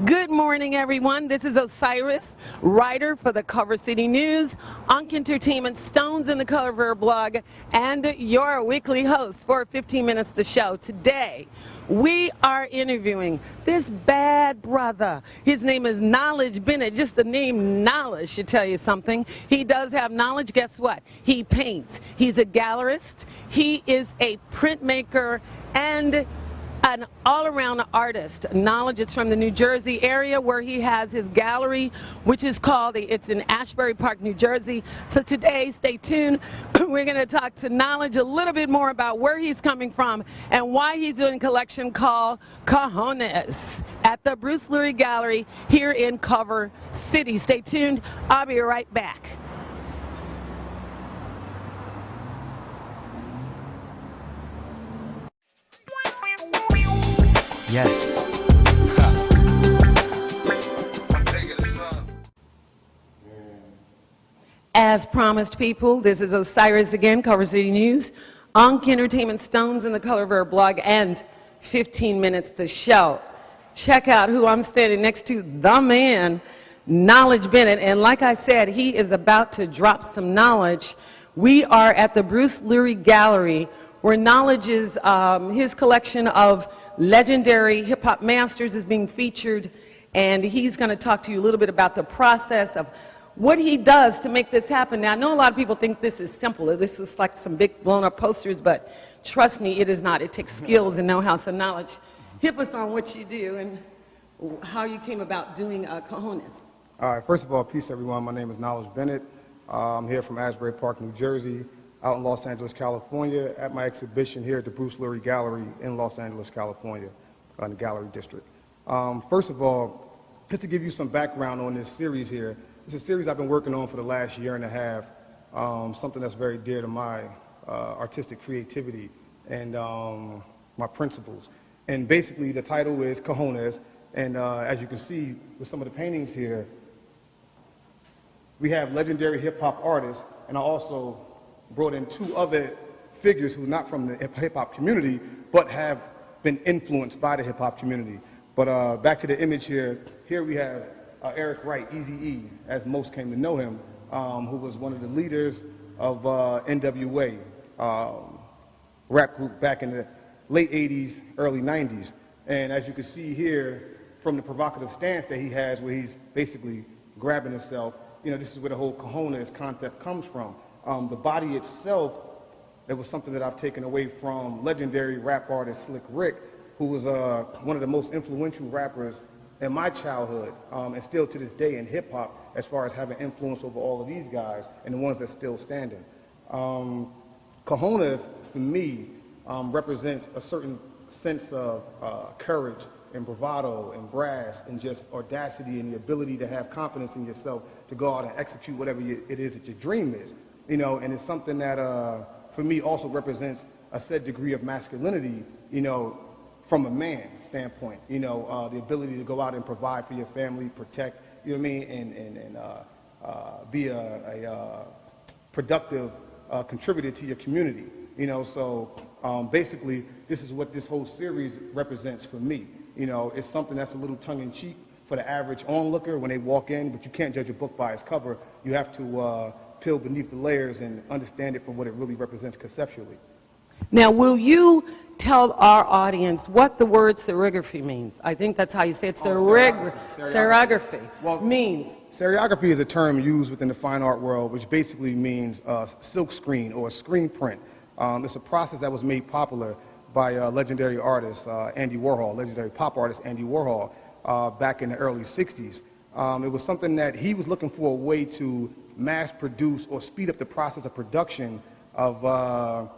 Good morning, everyone. This is Osiris, writer for the Cover City News, Ankh Entertainment, Stones in the Cover blog, and your weekly host for 15 Minutes to Show. Today, we are interviewing this bad brother. His name is Knowledge Bennett. Just the name Knowledge should tell you something. He does have knowledge. Guess what? He paints. He's a gallerist. He is a printmaker and an all-around artist. Knowledge is from the New Jersey area where he has his gallery, which is called, it's in Ashbury Park, New Jersey. So today, stay tuned. We're going to talk to Knowledge a little bit more about where he's coming from and why he's doing a collection called Cojones at the Bruce Lurie Gallery here in Cover City. Stay tuned. I'll be right back. Yes. As promised, people, this is Osiris again, Cover City News, Ankh Entertainment, Stones in the Color blog, and 15 Minutes to Show. Check out who I'm standing next to, the man, Knowledge Bennett. And like I said, he is about to drop some knowledge. We are at the Bruce Lurie Gallery, where Knowledge is, his collection of legendary hip-hop masters is being featured, and he's going to talk to you a little bit about the process of what he does to make this happen. Now, I know a lot of people think this is simple. This is like some big blown-up posters, but trust me, it is not. It takes skills and know-how. So Knowledge, hit us on what you do and how you came about doing Cojones. All right, first of all, peace, everyone. My name is Knowledge Bennett. I'm here from Asbury Park, New Jersey, out in Los Angeles, California, at my exhibition here at the Bruce Lurie Gallery in Los Angeles, California, in the Gallery District. First of all, just to give you some background on this series here, it's a series I've been working on for the last year and a half, something that's very dear to my artistic creativity and my principles. And basically, the title is Cojones, and as you can see with some of the paintings here, we have legendary hip-hop artists, and I also brought in two other figures who are not from the hip-hop community, but have been influenced by the hip-hop community. But back to the image here, here we have Eric Wright, Eazy-E, as most came to know him, who was one of the leaders of NWA, rap group back in the late 80s, early 90s. And as you can see here, from the provocative stance that he has, where he's basically grabbing himself, you know, this is where the whole cojones concept comes from. The body itself, it was something that I've taken away from legendary rap artist Slick Rick, who was one of the most influential rappers in my childhood, and still to this day in hip hop, as far as having influence over all of these guys and the ones that still standing. Cojones, for me, represents a certain sense of courage and bravado and brass and just audacity and the ability to have confidence in yourself to go out and execute whatever it is that your dream is. You know, and it's something that, for me, also represents a set degree of masculinity, you know, from a man standpoint, you know, the ability to go out and provide for your family, protect, you know what I mean, and be a productive contributor to your community, you know. So basically, this is what this whole series represents for me. You know, it's something that's a little tongue-in-cheek for the average onlooker when they walk in, but you can't judge a book by its cover. You have to peel beneath the layers and understand it for what it really represents conceptually. Now, will you tell our audience what the word serigraphy means? I think that's how you say it. Serigraphy means. Serigraphy is a term used within the fine art world, which basically means silk screen or a screen print. It's a process that was made popular by legendary artist Andy Warhol, legendary pop artist Andy Warhol, back in the early 60s. It was something that he was looking for a way to mass produce or speed up the process of production of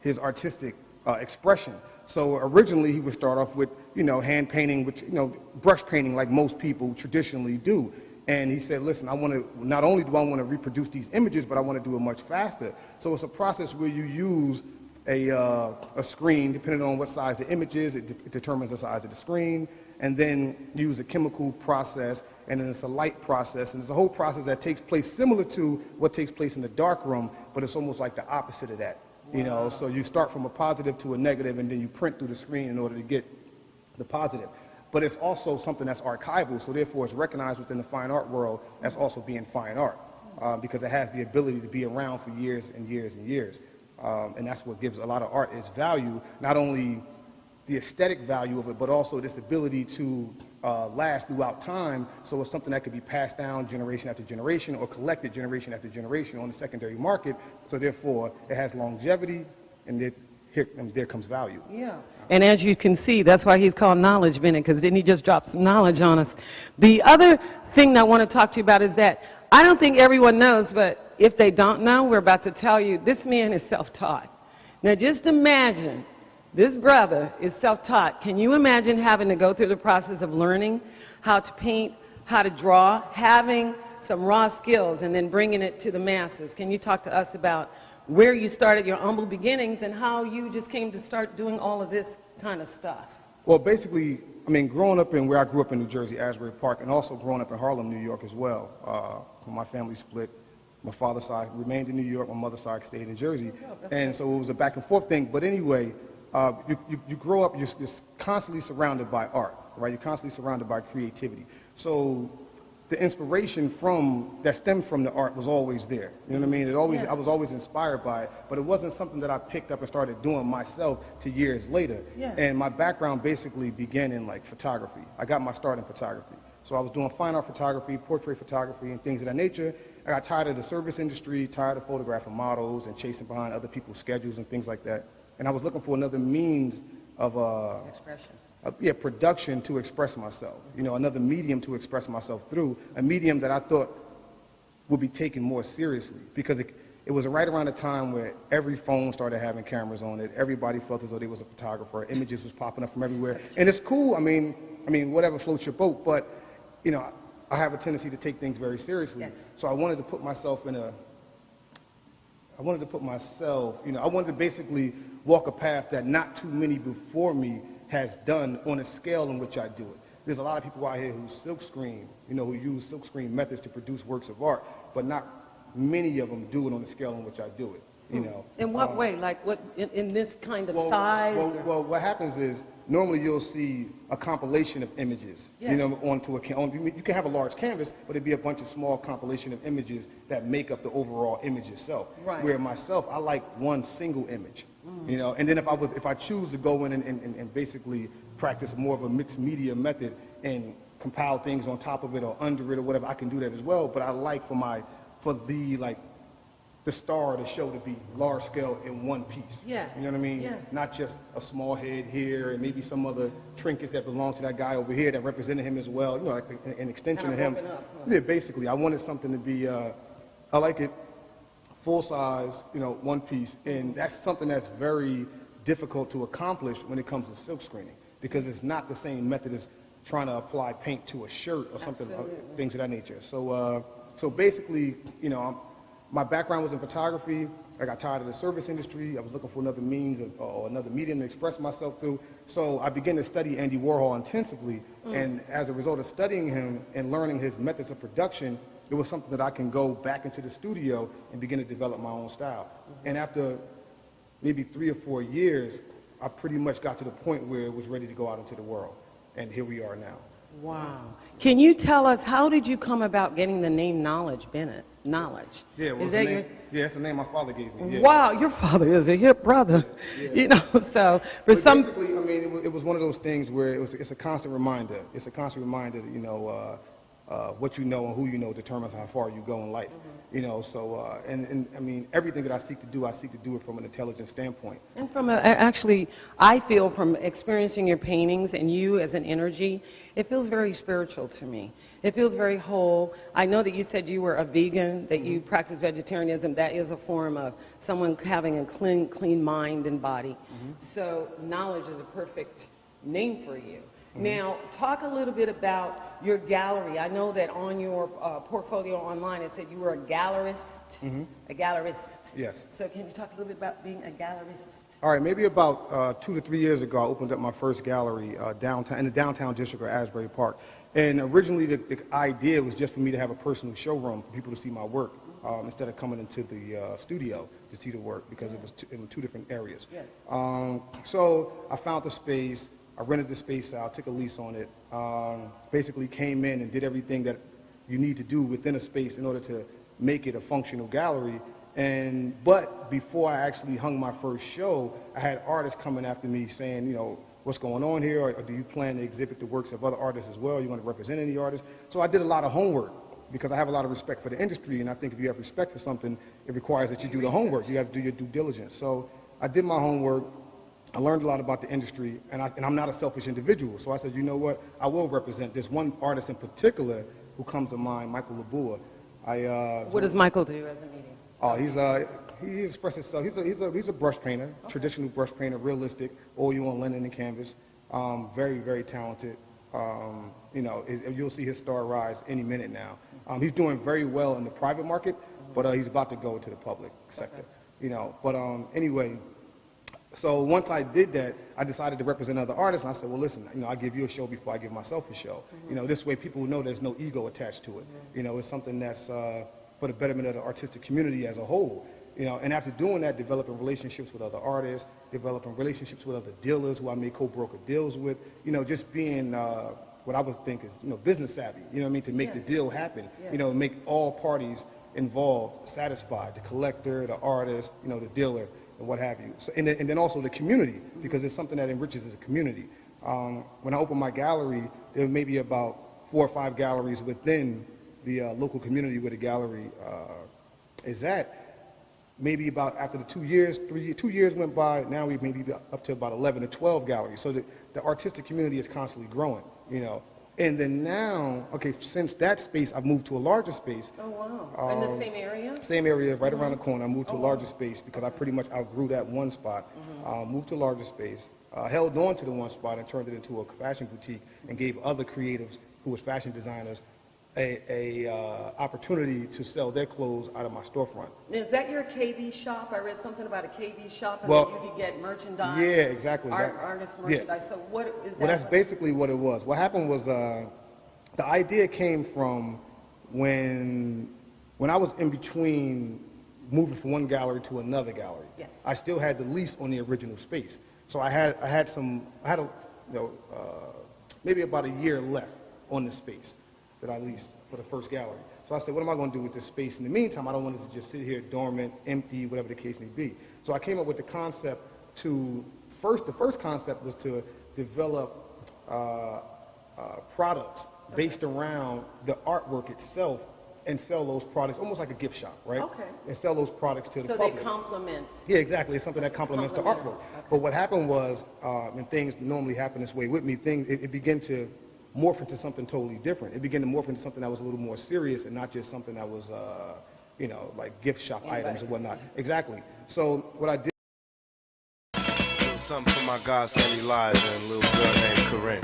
his artistic expression. So originally he would start off with, you know, hand painting, which, you know, brush painting like most people traditionally do. And he said, listen, I want to, not only do I want to reproduce these images, but I want to do it much faster. So it's a process where you use a screen, depending on what size the image is, it determines the size of the screen, and then use a chemical process, and then it's a light process, and it's a whole process that takes place similar to what takes place in the dark room, but it's almost like the opposite of that. Wow. You know, so you start from a positive to a negative, and then you print through the screen in order to get the positive. but it's also something that's archival, so therefore it's recognized within the fine art world as also being fine art, because it has the ability to be around for years and years and years. And that's what gives a lot of art its value, not only the aesthetic value of it, but also this ability to last throughout time, so it's something that could be passed down generation after generation or collected generation after generation on the secondary market, so therefore it has longevity, and there comes value. Yeah. And as you can see, that's why he's called Knowledge Bennett, because didn't he just drop some knowledge on us? The other thing that I want to talk to you about is that I don't think everyone knows, but if they don't know, we're about to tell you, this man is self-taught. Now just imagine, this brother is self-taught. Can you imagine having to go through the process of learning how to paint, how to draw, having some raw skills, and then bringing it to the masses? Can you talk to us about where you started your humble beginnings and how you just came to start doing all of this kind of stuff? Well, basically, I mean, growing up in where I grew up in New Jersey, Asbury Park, and also growing up in Harlem, New York as well. My family split. My father's side remained in New York, my mother's side stayed in Jersey. And so it was a back and forth thing. But anyway, you grow up, you're constantly surrounded by art, right? You're constantly surrounded by creativity. So the inspiration that stemmed from the art was always there. You know what I mean? I was always inspired by it, but it wasn't something that I picked up and started doing myself to years later. Yes. And my background basically began in like photography. I got my start in photography. So I was doing fine art photography, portrait photography, and things of that nature. I got tired of the service industry, tired of photographing models and chasing behind other people's schedules and things like that. And I was looking for another means of Expression. Production to express myself. You know, another medium to express myself through, a medium that I thought would be taken more seriously, because it was right around the time where every phone started having cameras on it. Everybody felt as though they was a photographer. Images was popping up from everywhere, and it's cool. I mean, whatever floats your boat. But you know, I have a tendency to take things very seriously. Yes. So I wanted to put myself I wanted to basically walk a path that not too many before me has done on a scale in which I do it. There's a lot of people out here who silkscreen, who use silkscreen methods to produce works of art, but not many of them do it on the scale in which I do it. In what way? Like what, in this kind of size? Well, what happens is, normally you'll see a compilation of images, Yes. onto you can have a large canvas, but it'd be a bunch of small compilation of images that make up the overall image itself. Right. Where myself, I like one single image, and then if I choose to go in and basically practice more of a mixed media method and compile things on top of it or under it or whatever, I can do that as well. But I like for the star of the show to be large scale in one piece. Yes. You know what I mean? Yes. Not just a small head here and maybe some other trinkets that belong to that guy over here that represented him as well. Like an extension Kind of of him. broken up, huh? Yeah, basically. I wanted something to be, I like it full size, one piece. And that's something that's very difficult to accomplish when it comes to silk screening, because it's not the same method as trying to apply paint to a shirt or something, things of that nature. So basically, my background was in photography. I got tired of the service industry. I was looking for another means or another medium to express myself through. So I began to study Andy Warhol intensively. And as a result of studying him and learning his methods of production, it was something that I can go back into the studio and begin to develop my own style. And after maybe 3 or 4 years, I pretty much got to the point where it was ready to go out into the world. And here we are now. Wow. Can you tell us, how did you come about getting the name Knowledge Bennett? Knowledge. Yeah, Is that your... Yeah, that's the name my father gave me. Yeah. Wow, your father is a hip brother. Yeah. So for But some... basically, it was one of those things where it's a constant reminder. It's a constant reminder that, what you know and who you know determines how far you go in life. Everything that I seek to do it from an intelligent standpoint. And actually, I feel from experiencing your paintings and you as an energy, it feels very spiritual to me. It feels very whole. I know that you said you were a vegan, that you practice vegetarianism. That is a form of someone having a clean mind and body. So knowledge is a perfect name for you. Now, talk a little bit about your gallery. I know that on your portfolio online it said you were a gallerist. A gallerist. Yes. So can you talk a little bit about being a gallerist? All right, maybe about 2 to 3 years ago, I opened up my first gallery downtown in the downtown district of Asbury Park. And originally, the idea was just for me to have a personal showroom for people to see my work instead of coming into the studio to see the work, because it was in 2 different areas. Yes. So I found the space. I rented the space out, took a lease on it, basically came in and did everything that you need to do within a space in order to make it a functional gallery. But before I actually hung my first show, I had artists coming after me saying, you know, what's going on here? Or do you plan to exhibit the works of other artists as well? You want to represent any artists? So I did a lot of homework because I have a lot of respect for the industry, and I think if you have respect for something, it requires that you do the homework. You have to do your due diligence. So I did my homework. I learned a lot about the industry, and I'm not a selfish individual. So I said, you know what? I will represent this one artist in particular who comes to mind, Michael Labua. What does Michael do as a medium? Oh, he expresses himself. He's a brush painter, traditional brush painter, realistic, oil on linen and canvas. Very, very talented. You know, you'll see his star rise any minute now. He's doing very well in the private market, but he's about to go into the public sector. Okay. You know, but anyway. So once I did that, I decided to represent other artists, and I said, well, listen, you know, I'll give you a show before I give myself a show. You know, this way people know there's no ego attached to it. You know, it's something that's for the betterment of the artistic community as a whole. You know, and after doing that, developing relationships with other artists, developing relationships with other dealers who I may co-broker deals with, you know, just being what I would think is, you know, business savvy, you know what I mean, to make the deal happen, you know, make all parties involved satisfied, the collector, the artist, you know, the dealer, and what have you. So, and then also the community, because it's something that enriches the community. When I opened my gallery, there may be about 4 or 5 galleries within the local community where the gallery is at. Maybe about after the 2 years, 2 years went by, now we may be up to about 11 or 12 galleries. So the artistic community is constantly growing, you know. And then now, okay, since that space, I've moved to a larger space. Oh, wow. In the same area? Same area, right around the corner. I moved to a larger space because I pretty much outgrew that one spot. Moved to a larger space, held on to the one spot and turned it into a fashion boutique and gave other creatives who was fashion designers a opportunity to sell their clothes out of my storefront. Is that your KV shop? I read something about a KV shop, and well, that you could get merchandise. Yeah, exactly. Artist merchandise. So what is that? Well, that's basically what it was. What happened was the idea came from when I was in between moving from one gallery to another gallery. Yes. I still had the lease on the original space, so I had maybe about a year left on the space that I leased for the first gallery. So I said, what am I going to do with this space? In the meantime, I don't want it to just sit here dormant, empty, whatever the case may be. So I came up with the concept the first concept was to develop products based around the artwork itself and sell those products almost like a gift shop, right? Okay. And sell those products to the public. So they complement. Yeah, exactly. It's something that complements the artwork. Okay. But what happened was, and things normally happen this way with me, it began to morph into something totally different. It began to morph into something that was a little more serious and not just something that was, you know, like gift shop items and whatnot. Exactly. So what I did. Something for my godson Elijah and a little girl named Corinne.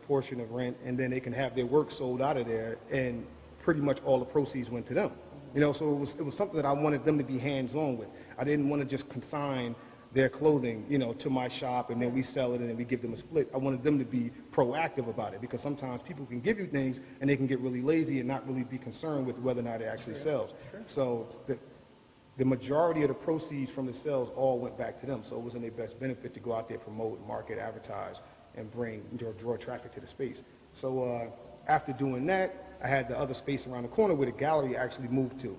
Portion of rent, and then they can have their work sold out of there, and pretty much all the proceeds went to them. You know, so it was something that I wanted them to be hands-on with. I didn't want to just consign their clothing, you know, to my shop and then we sell it and then we give them a split. I wanted them to be proactive about it because sometimes people can give you things and they can get really lazy and not really be concerned with whether or not it actually sells. So the majority of the proceeds from the sales all went back to them. So it was in their best benefit to go out there, promote, market, advertise, and draw traffic to the space. So after doing that, I had the other space around the corner where the gallery actually moved to.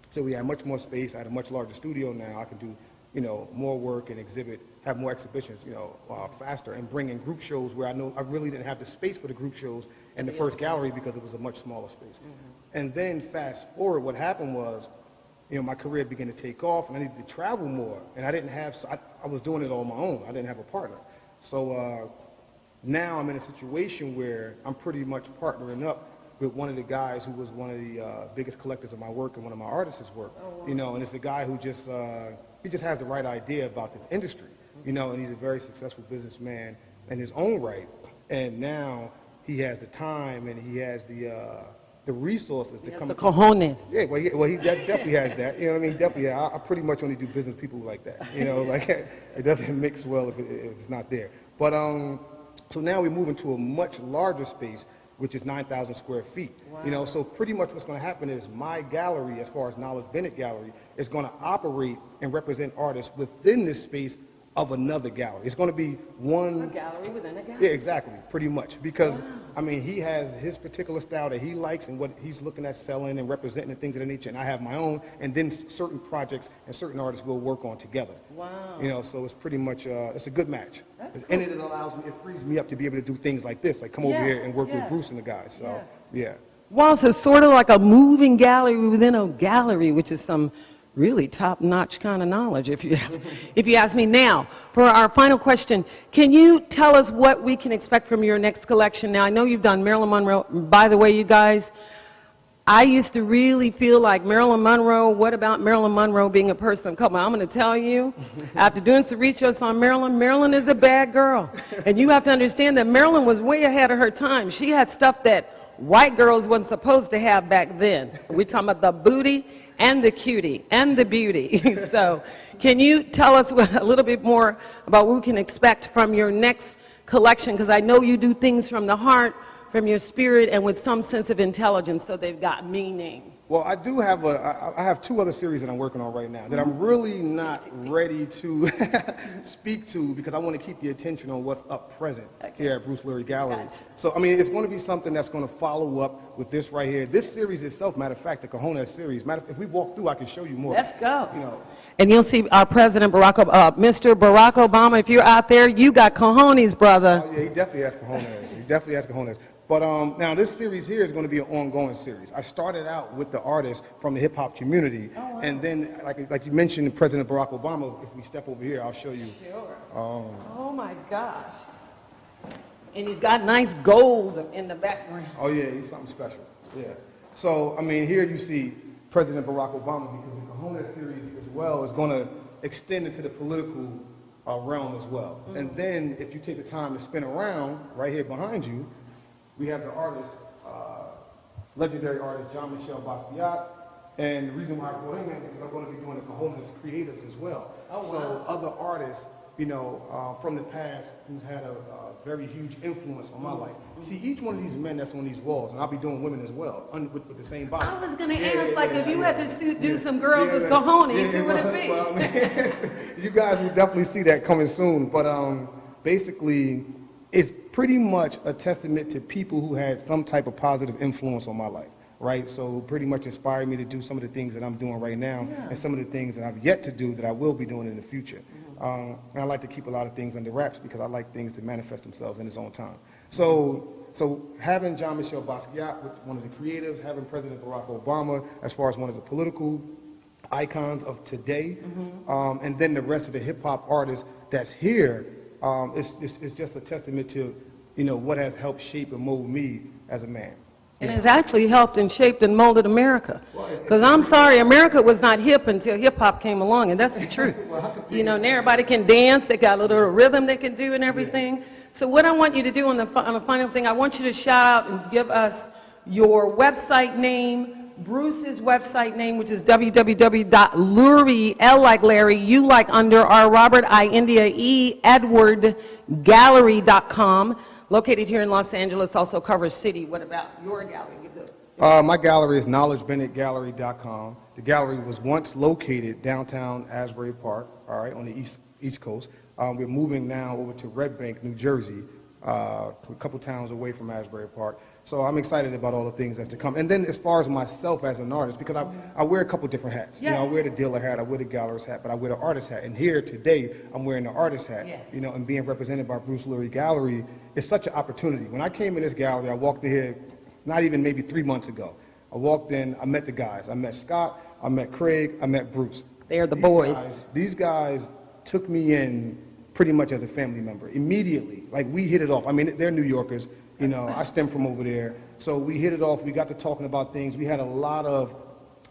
So we had much more space. I had a much larger studio now. I can do, you know, more work and exhibit, have more exhibitions, you know, faster, and bring in group shows where I know I really didn't have the space for the group shows in the first gallery because it was a much smaller space. And then fast forward, what happened was, you know, my career began to take off and I needed to travel more. And I didn't have, I was doing it all on my own. I didn't have a partner. So now I'm in a situation where I'm pretty much partnering up with one of the guys who was one of the biggest collectors of my work and one of my artists' work. Oh, wow. You know, and it's a guy who just, he just has the right idea about this industry, you know, and he's a very successful businessman in his own right. And now he has the time and he has the resources to come. The cojones. Yeah, well, he definitely has that. You know what I mean? Definitely, I pretty much only do business with people like that. You know, like it doesn't mix well if it's not there. But so now we're moving to a much larger space, which is 9,000 square feet. Wow. You know, so pretty much what's going to happen is my gallery, as far as Knowledge Bennett Gallery, is going to operate and represent artists within this space of another gallery. It's going to be one... A gallery within a gallery. Yeah, exactly, pretty much. Because, I mean, he has his particular style that he likes and what he's looking at selling and representing and things of that nature, and I have my own, and then certain projects and certain artists we'll work on together. Wow. You know, so it's pretty much, it's a good match. That's And it allows me, it frees me up to be able to do things like this, like come over Yes, here and work with yes. Bruce and the guys. So, Yes. yeah. Wow, so sort of like a moving gallery within a gallery, which is some really top-notch kind of knowledge, if you ask me. Now, for our final question, can you tell us what we can expect from your next collection? Now, I know you've done Marilyn Monroe. By the way, you guys, I used to really feel like Marilyn Monroe, what about Marilyn Monroe being a person of color? I'm going to tell you, after doing some research on Marilyn, Marilyn is a bad girl. And you have to understand that Marilyn was way ahead of her time. She had stuff that white girls weren't supposed to have back then. We're talking about the booty and the cutie and the beauty. So can you tell us a little bit more about what we can expect from your next collection? Because I know you do things from the heart, from your spirit, and with some sense of intelligence, so they've got meaning. Well, I do have I have two other series that I'm working on right now that I'm really not ready to speak to because I want to keep the attention on what's up present here at Bruce Lurie Gallery. Gotcha. So, I mean, it's going to be something that's going to follow up with this right here. This series itself, matter of fact, the Cojones series, if we walk through, I can show you more. Let's go. You know, And you'll see our President Mr. Barack Obama, if you're out there, you got cojones, brother. oh, yeah, he definitely has cojones. He definitely has cojones. But now this series here is going to be an ongoing series. I started out with the artists from the hip hop community, and then, like you mentioned, President Barack Obama. If we step over here, I'll show you. Sure. Oh my gosh. And he's got nice gold in the background. Oh yeah, he's something special. Yeah. So I mean, here you see President Barack Obama because the Cojones series as well is going to extend into the political realm as well. And then if you take the time to spin around right here behind you, we have the artist, legendary artist John Michel Basquiat. And the reason why I brought him in is because I'm going to be doing the Cojones creatives as well. Oh, wow. So other artists, you know, from the past who's had a very huge influence on my life. See, each one of these men that's on these walls, and I'll be doing women as well, with the same body. I was going to ask, if you had to do some girls with cojones, who would it be? Well, I mean, you guys will definitely see that coming soon. But basically, it's pretty much a testament to people who had some type of positive influence on my life, right? So pretty much inspired me to do some of the things that I'm doing right now and some of the things that I've yet to do that I will be doing in the future. And I like to keep a lot of things under wraps because I like things to manifest themselves in its own time. So having John Michel Basquiat, one of the creatives, having President Barack Obama as far as one of the political icons of today, and then the rest of the hip-hop artists that's here, it's just a testament to, you know, what has helped shape and mold me as a man. And it's actually helped and shaped and molded America. Because I'm sorry, America was not hip until hip-hop came along, and that's the truth. You know, and everybody can dance, they got a little rhythm they can do and everything. So what I want you to do on the final thing, I want you to shout out and give us your website name, Bruce's website name, which is www.lurie, L like Larry, U like under, R Robert, I India, E Edward, gallery.com. Located here in Los Angeles, also covers city. What about your gallery? My gallery is knowledgebennetgallery.com. The gallery was once located downtown Asbury Park, all right, on the East Coast. We're moving now over to Red Bank, New Jersey, a couple towns away from Asbury Park. So I'm excited about all the things that's to come. And then as far as myself as an artist, because I wear a couple different hats. Yes. You know, I wear the dealer hat, I wear the gallerist hat, but I wear the artist hat. And here today, I'm wearing the artist hat. Yes. You know, and being represented by Bruce Lurie Gallery is such an opportunity. When I came in this gallery, I walked in here not even maybe 3 months ago. I walked in, I met the guys. I met Scott, I met Craig, I met Bruce. They are the boys. These guys took me in pretty much as a family member immediately. Like, we hit it off. I mean, they're New Yorkers. You know, I stem from over there. So we hit it off. We got to talking about things. We had a lot of,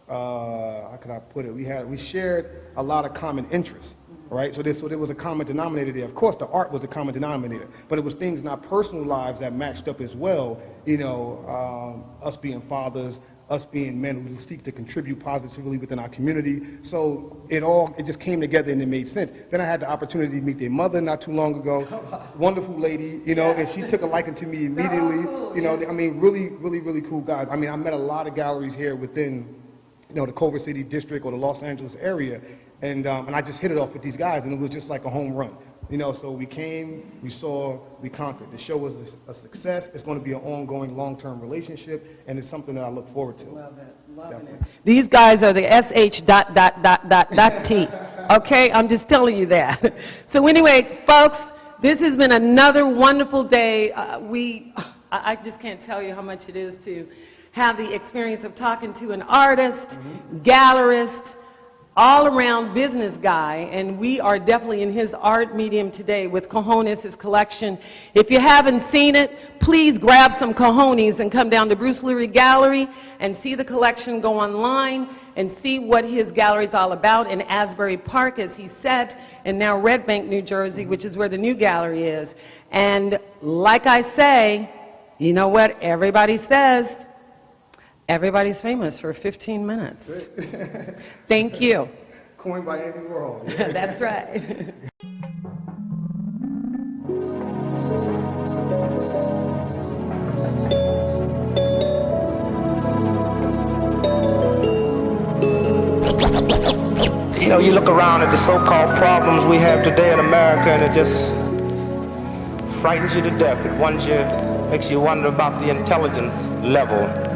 how can I put it? We shared a lot of common interests, right? So there was a common denominator there. Of course, the art was the common denominator, but it was things in our personal lives that matched up as well. You know, us being fathers, us being men who seek to contribute positively within our community. So it just came together and it made sense. Then I had the opportunity to meet their mother not too long ago. Wonderful lady, you know, and she took a liking to me immediately. You know, I mean, really, really, really cool guys. I mean, I met a lot of galleries here within, you know, the Culver City district or the Los Angeles area And I just hit it off with these guys, and it was just like a home run. You know, so we came, we saw, we conquered. The show was a success. It's going to be an ongoing, long-term relationship, and it's something that I look forward to. Love it. Definitely. These guys are the SH ... Okay, I'm just telling you that. So anyway, folks, this has been another wonderful day. I just can't tell you how much it is to have the experience of talking to an artist, gallerist, all-around business guy, and we are definitely in his art medium today with Cojones, his collection. If you haven't seen it, please grab some cojones and come down to Bruce Lurie Gallery and see the collection, go online and see what his gallery is all about in Asbury Park, as he said, and now Red Bank, New Jersey, which is where the new gallery is. And like I say, you know what everybody says? Everybody's famous for 15 minutes. Thank you. Coined by Andy Warhol. That's right. You know, you look around at the so-called problems we have today in America, and it just frightens you to death. It makes you wonder about the intelligence level